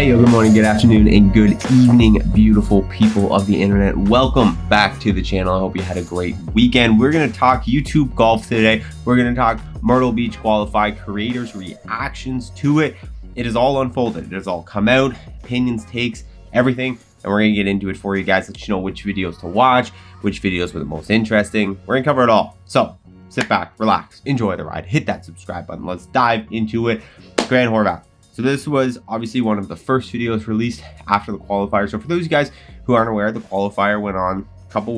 Hey, yo, good morning, good afternoon, and good evening, beautiful people of the internet. Welcome back to the channel. I hope you had a great weekend. We're going to talk YouTube golf today. We're going to talk Myrtle Beach Qualifier creators' reactions to it. It is all unfolded. It has all come out, opinions, takes, everything. And we're going to get into it for you guys, let you know which videos to watch, which videos were the most interesting. We're going to cover it all. So sit back, relax, enjoy the ride, hit that subscribe button. Let's dive into it. Grant Horvath. So this was obviously one of the first videos released after the qualifier. So for those of you guys who aren't aware, the qualifier went on a couple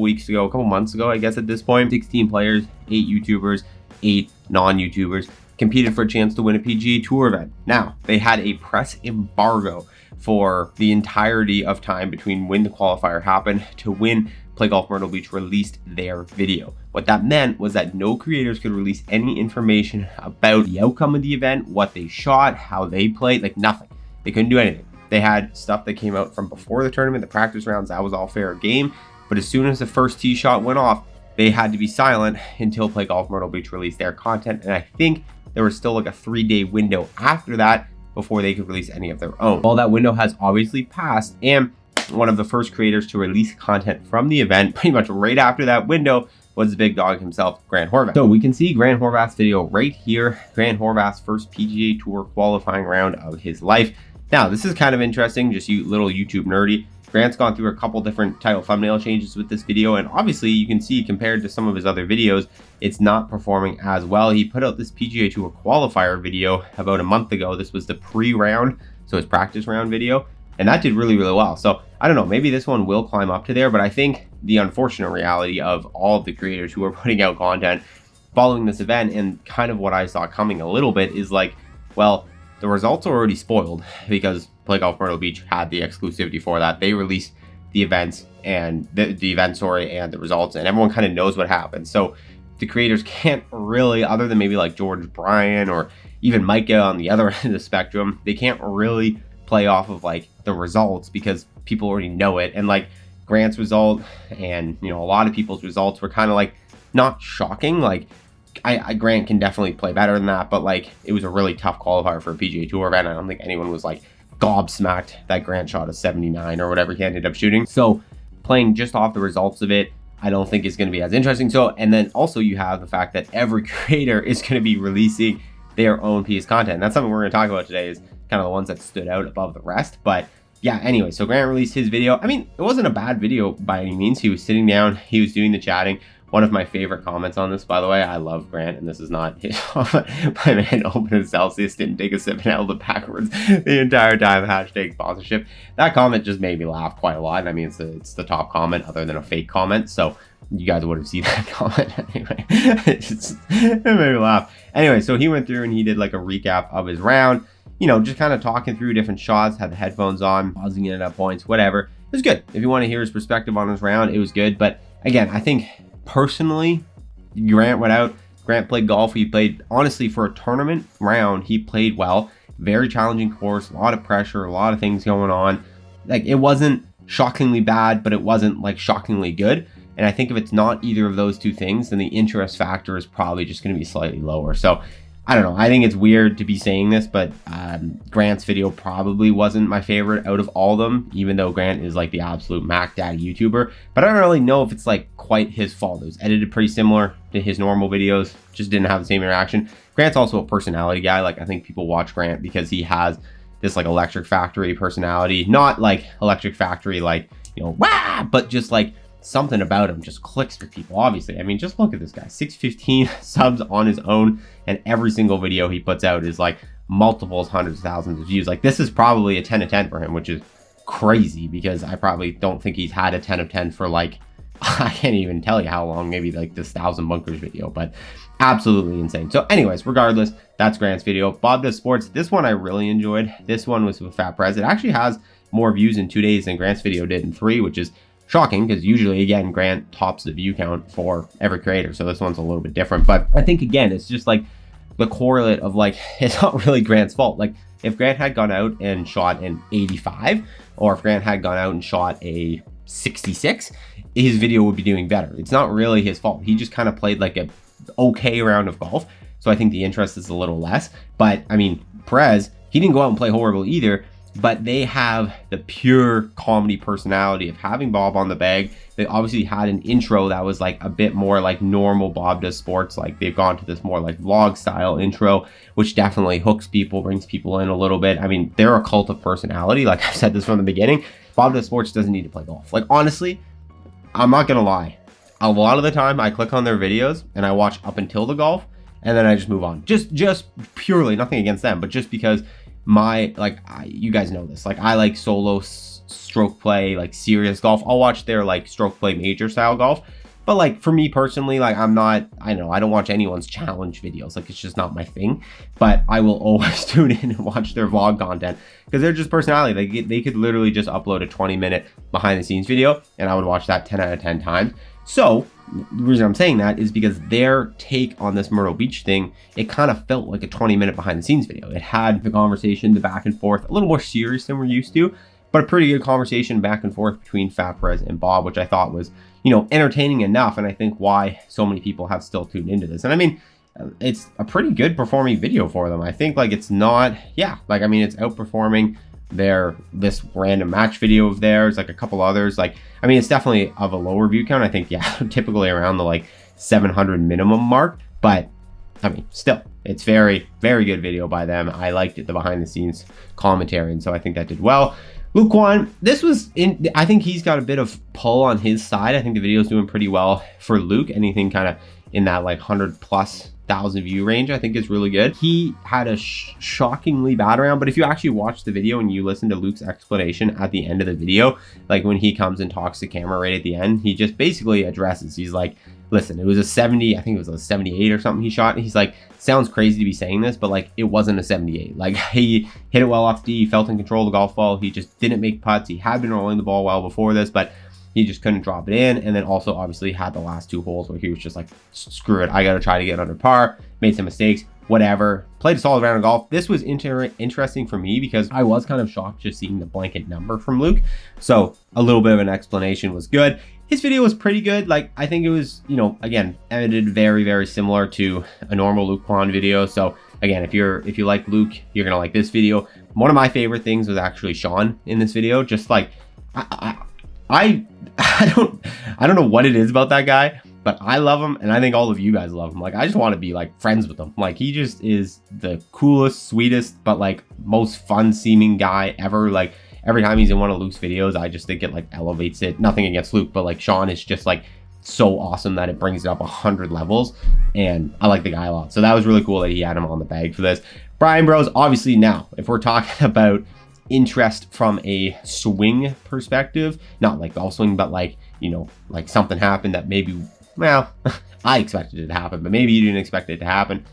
months ago, I guess at this point. 16 players, 8 YouTubers, 8 non-YouTubers competed for a chance to win a PGA Tour event. Now, they had a press embargo for the entirety of time between when the qualifier happened to when Play Golf Myrtle Beach released their video. What that meant was that no creators could release any information about the outcome of the event, what they shot, how they played, like nothing. They couldn't do anything. They had stuff that came out from before the tournament, the practice rounds, that was all fair game. But as soon as the first tee shot went off, they had to be silent until Play Golf Myrtle Beach released their content. And I think there was still like a 3-day window after that before they could release any of their own. Well, that window has obviously passed, and one of the first creators to release content from the event pretty much right after that window was the big dog himself, Grant Horvath. So we can see Grant Horvath's video right here. Grant Horvath's first PGA Tour qualifying round of his life. Now, this is kind of interesting, just you little YouTube nerdy. Grant's gone through a couple different title thumbnail changes with this video, and obviously you can see compared to some of his other videos, it's not performing as well. He put out this PGA Tour qualifier video about a month ago. This was the pre-round, so his practice round video, and that did really, really well. So I don't know, maybe this one will climb up to there, but I think the unfortunate reality of all of the creators who are putting out content following this event, and kind of what I saw coming a little bit, is like, well, the results are already spoiled because Play Golf Myrtle Beach had the exclusivity for that. They released the events and the event story and the results, and everyone kind of knows what happened. So the creators can't really, other than maybe like George Bryan or even Micah on the other end of the spectrum, they can't really play off of like the results because people already know it. And like Grant's result and, you know, a lot of people's results were kind of like not shocking. Like Grant can definitely play better than that, but like it was a really tough qualifier for a PGA Tour event. I don't think anyone was like gobsmacked that Grant shot a 79 or whatever he ended up shooting. So playing just off the results of it, I don't think is going to be as interesting. So, and then also you have the fact that every creator is going to be releasing their own piece of content. And that's something we're going to talk about today, is kind of the ones that stood out above the rest. But yeah, anyway, so Grant released his video. I mean, it wasn't a bad video by any means. He was sitting down, he was doing the chatting. One of my favorite comments on this, by the way, I love Grant, and this is not his my man Open Celsius didn't take a sip and held it backwards the entire time, hashtag sponsorship. That comment just made me laugh quite a lot. I mean, it's the top comment other than a fake comment, so you guys would have seen that comment anyway. It made me laugh. Anyway, so he went through and he did like a recap of his round, you know, just kind of talking through different shots, had the headphones on, pausing in at points, whatever. It was good. If you want to hear his perspective on his round, it was good. But again, I think personally, Grant went out, Grant played golf. He played, honestly, for a tournament round, he played well. Very challenging course, a lot of pressure, a lot of things going on. Like, it wasn't shockingly bad, but it wasn't like shockingly good. And I think if it's not either of those two things, then the interest factor is probably just going to be slightly lower. So I don't know. I think it's weird to be saying this, but Grant's video probably wasn't my favorite out of all of them, even though Grant is like the absolute Mac Daddy YouTuber. But I don't really know if it's like quite his fault. It was edited pretty similar to his normal videos, just didn't have the same interaction. Grant's also a personality guy. Like, I think people watch Grant because he has this like Electric Factory personality, not like Electric Factory, like, you know, wah, but just like something about him just clicks with people. Obviously, I mean, just look at this guy, 615 subs on his own, and every single video he puts out is like multiples, hundreds of thousands of views. Like, this is probably a 10 of 10 for him, which is crazy because I probably don't think he's had a 10 of 10 for like, I can't even tell you how long, maybe like this 1,000 bunkers video, but absolutely insane. So anyways, regardless, that's Grant's video. Bob Does Sports, this one I really enjoyed. This one was with Fat Prez. It actually has more views in 2 days than Grant's video did in 3, which is shocking because usually, again, Grant tops the view count for every creator. So this one's a little bit different. But I think, again, it's just like the correlate of like, it's not really Grant's fault. Like, if Grant had gone out and shot an 85, or if Grant had gone out and shot a 66, his video would be doing better. It's not really his fault. He just kind of played like a okay round of golf. So I think the interest is a little less. But I mean, Perez, he didn't go out and play horrible either. but they have the pure comedy personality of having Bob on the bag. They obviously had an intro that was like a bit more like normal Bob Does Sports. Like they've gone to this more like vlog style intro, which definitely hooks people, brings people in a little bit. I mean, they're a cult of personality. Like I've said this from the beginning, Bob Does Sports doesn't need to play golf. Like honestly, I'm not gonna lie. A lot of the time I click on their videos and I watch up until the golf and then I just move on. Just purely, nothing against them, but just because you guys know this, like I like solo stroke play, like serious golf. I'll watch their like stroke play major style golf, but like for me personally, like I don't watch anyone's challenge videos. Like it's just not my thing, but I will always tune in and watch their vlog content because they're just personality. They could literally just upload a 20-minute behind the scenes video and I would watch that 10 out of 10 times. So the reason I'm saying that is because their take on this Myrtle Beach thing, it kind of felt like a 20-minute behind the scenes video. It had the conversation, the back and forth, a little more serious than we're used to, but a pretty good conversation back and forth between Fat Perez and Bob, which I thought was, entertaining enough. And I think why so many people have still tuned into this. And I mean, it's a pretty good performing video for them. I think like it's not, it's outperforming this random match video of theirs, like a couple others. Like, I mean, it's definitely of a lower view count. I think, typically around the like 700 minimum mark, but I mean, still, it's very, very good video by them. I liked it, the behind the scenes commentary. And so I think that did well. Luke Wan, I think he's got a bit of pull on his side. I think the video is doing pretty well for Luke. Anything kind of in that like 100,000+ view range, I think is really good. He had a shockingly bad round, but if you actually watch the video and you listen to Luke's explanation at the end of the video, like when he comes and talks to camera right at the end, he just basically addresses, he's like, listen, it was a 70, I think it was a 78 or something he shot. And he's like, sounds crazy to be saying this, but like it wasn't a 78. Like he hit it well off the tee, he felt in control of the golf ball. He just didn't make putts. He had been rolling the ball well before this, but he just couldn't drop it in. And then also obviously had the last two holes where he was just like, screw it, I got to try to get under par, made some mistakes, whatever. Played a solid round of golf. This was interesting for me because I was kind of shocked just seeing the blanket number from Luke. So a little bit of an explanation was good. His video was pretty good. Like, I think it was, again, edited very, very similar to a normal Luke Kwan video. So again, if you like Luke, you're going to like this video. One of my favorite things was actually Sean in this video. Just like, I don't know what it is about that guy, but I love him. And I think all of you guys love him. Like, I just want to be like friends with him. Like, he just is the coolest, sweetest, but like most fun seeming guy ever. Like, every time he's in one of Luke's videos, I just think it like elevates it. Nothing against Luke, but like Sean is just like so awesome that it brings it up 100 levels. And I like the guy a lot. So that was really cool that he had him on the bag for this. Brian Bros, obviously now, if we're talking about interest from a swing perspective, not like golf swing, but like, like something happened that maybe, well, I expected it to happen, but maybe you didn't expect it to happen.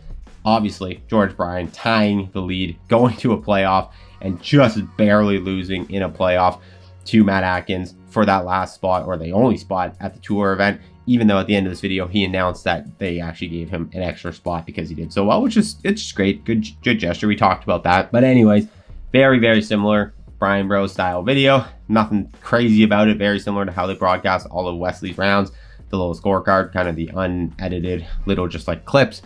Obviously, George Bryan tying the lead, going to a playoff, and just barely losing in a playoff to Matt Atkins for that last spot, or the only spot at the tour event, even though at the end of this video, he announced that they actually gave him an extra spot because he did so well, it's just great. Good gesture. We talked about that. But anyways, very, very similar Brian Bros style video. Nothing crazy about it. Very similar to how they broadcast all of Wesley's rounds. The little scorecard, kind of the unedited little just like clips.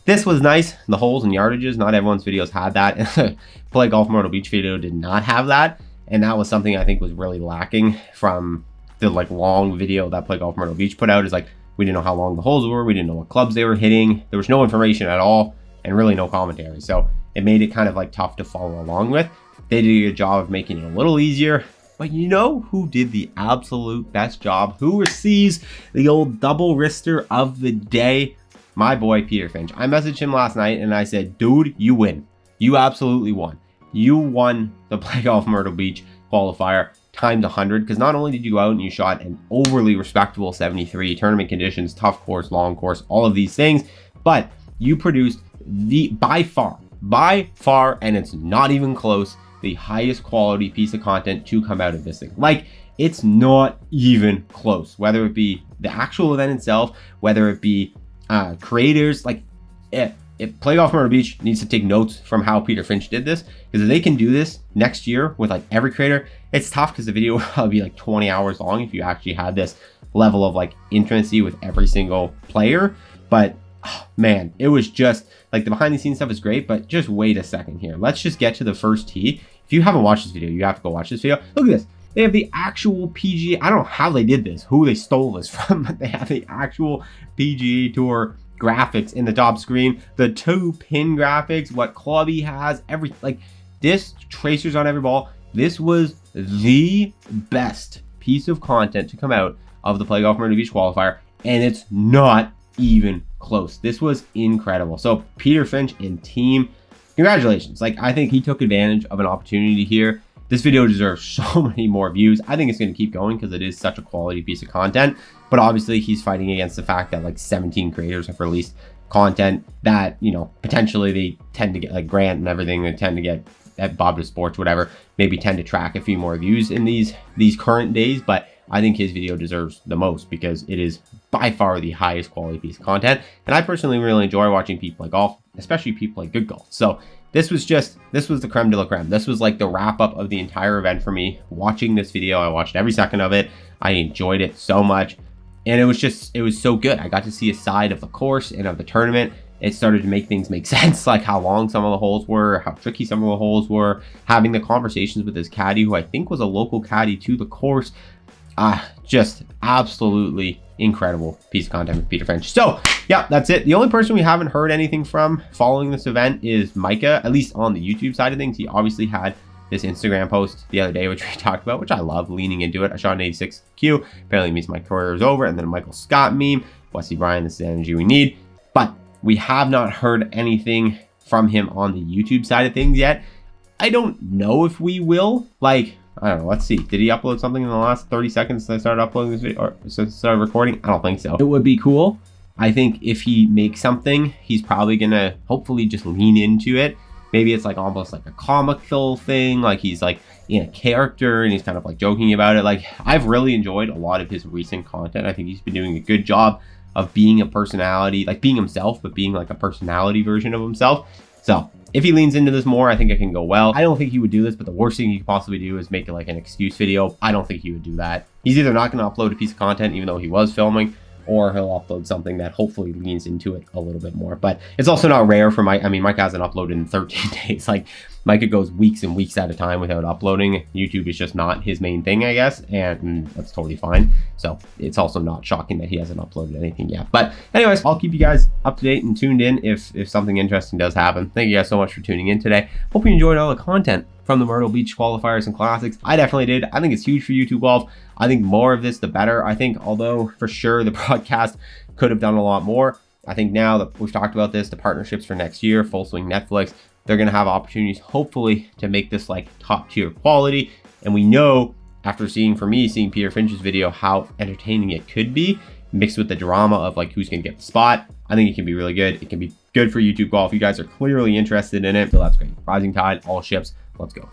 This was nice. The holes and yardages, not everyone's videos had that. Play Golf Myrtle Beach video did not have that. And that was something I think was really lacking from the like long video that Play Golf Myrtle Beach put out. Is like, we didn't know how long the holes were. We didn't know what clubs they were hitting. There was no information at all and really no commentary. So it made it kind of like tough to follow along with. They did a good job of making it a little easier. But you know who did the absolute best job? Who receives the old double wrister of the day? My boy, Peter Finch. I messaged him last night and I said, dude, you win. You absolutely won. You won the Play Golf Myrtle Beach qualifier times 100, because not only did you go out and you shot an overly respectable 73, tournament conditions, tough course, long course, all of these things, but you produced the by far, and it's not even close, the highest quality piece of content to come out of this thing. Like, it's not even close, whether it be the actual event itself, whether it be creators. Like, if Play Golf Myrtle Beach needs to take notes from how Peter Finch did this, because if they can do this next year with like every creator, it's tough because the video will be like 20 hours long if you actually had this level of like intimacy with every single player. But oh, man, it was just like the behind the scenes stuff is great, but just wait a second here. Let's just get to the first tee If you haven't watched this video, you have to go watch this video. Look at this. They have the actual PGA. I don't know how they did this, who they stole this from, but they have the actual PGA Tour graphics in the top screen, the 2-pin graphics, what club he has, everything. Like this, tracers on every ball. This was the best piece of content to come out of the Play Golf Myrtle Beach Qualifier, and it's not even close. This was incredible. So Peter Finch and team, congratulations. Like, I think he took advantage of an opportunity here. This video deserves so many more views. I think it's going to keep going because it is such a quality piece of content. But obviously, he's fighting against the fact that like 17 creators have released content that, you know, potentially they tend to get, like Grant and everything, they tend to get at Bob to Sports, whatever, maybe tend to track a few more views in these current days. But I think his video deserves the most because it is by far the highest quality piece of content. And I personally really enjoy watching people like golf, especially people like good golf. So this was the creme de la creme. This was like the wrap up of the entire event for me. Watching this video, I watched every second of it. I enjoyed it so much. And it was so good. I got to see a side of the course and of the tournament. It started to make things make sense, like how long some of the holes were, how tricky some of the holes were, having the conversations with his caddy, who I think was a local caddy to the course. Just absolutely incredible piece of content with Peter Finch. So yeah, that's it. The only person we haven't heard anything from following this event is Micah, at least on the YouTube side of things. He obviously had this Instagram post the other day, which we talked about, which I love, leaning into it. I shot an 86Q, apparently means my career is over, and then a Michael Scott meme, Wesley Bryan, this is the energy we need. But we have not heard anything from him on the YouTube side of things yet. I don't know if we will. Like, I don't know. Let's see. Did he upload something in the last 30 seconds since I started uploading this video, or since I started recording? I don't think so. It would be cool. I think if he makes something, he's probably gonna hopefully just lean into it. Maybe it's like almost like a comical thing, like he's like in a character and he's kind of like joking about it. Like, I've really enjoyed a lot of his recent content. I think he's been doing a good job of being a personality, like being himself, but being like a personality version of himself. So if he leans into this more, I think it can go well. I don't think he would do this, but the worst thing he could possibly do is make it like an excuse video. I don't think he would do that. He's either not going to upload a piece of content, even though he was filming, or he'll upload something that hopefully leans into it a little bit more. But it's also not rare for Mike. I mean, Mike hasn't uploaded in 13 days. Like, Micah goes weeks and weeks at a time without uploading. YouTube is just not his main thing, I guess, and that's totally fine. So it's also not shocking that he hasn't uploaded anything yet. But anyways, I'll keep you guys up to date and tuned in if something interesting does happen. Thank you guys so much for tuning in today. Hope you enjoyed all the content from the Myrtle Beach Qualifiers and Classics. I definitely did. I think it's huge for YouTube golf. I think more of this, the better. I think, although for sure the broadcast could have done a lot more, I think now that we've talked about this, the partnerships for next year, Full Swing Netflix, they're going to have opportunities, hopefully, to make this like top tier quality. And we know, after seeing Peter Finch's video, how entertaining it could be, mixed with the drama of like who's going to get the spot. I think it can be really good. It can be good for YouTube golf. You guys are clearly interested in it, so that's great. Rising tide, all ships. Let's go.